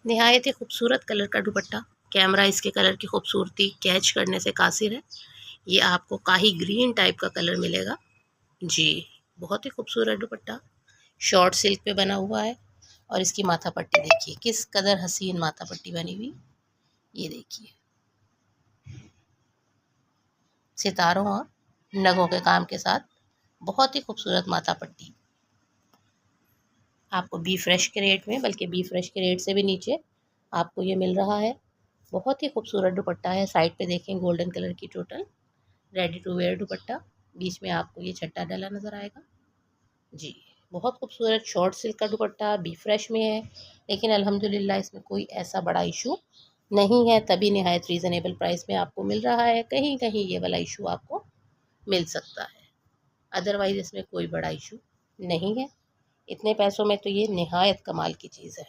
निहायत ही खूबसूरत कलर का दुपट्टा। कैमरा इसके कलर की खूबसूरती कैच करने से कासिर है। ये आपको काही ग्रीन टाइप का कलर मिलेगा जी। बहुत ही खूबसूरत दुपट्टा शॉर्ट सिल्क पे बना हुआ है। और इसकी माथा पट्टी देखिए किस कदर हसीन माथा पट्टी बनी हुई। ये देखिए सितारों और नगों के काम के साथ बहुत ही खूबसूरत माथा पट्टी आपको बी फ्रेश के रेट में, बल्कि बी फ्रेश के रेट से भी नीचे आपको ये मिल रहा है। बहुत ही खूबसूरत दुपट्टा है। साइड पे देखें गोल्डन कलर की total ready to wear dupatta, बीच में आपको ये छट्टा डाला नज़र आएगा जी। बहुत खूबसूरत शॉर्ट सिल्क का दुपट्टा बी फ्रेश में है, लेकिन अल्हम्दुलिल्लाह इसमें कोई ऐसा बड़ा इशू नहीं है, तभी निहायत रीज़नेबल प्राइस में आपको मिल रहा है। कहीं कहीं ये वाला इशू आपको मिल सकता है, अदरवाइज़ इसमें कोई बड़ा इशू नहीं है। इतने पैसों में तो ये निहायत कमाल की चीज़ है।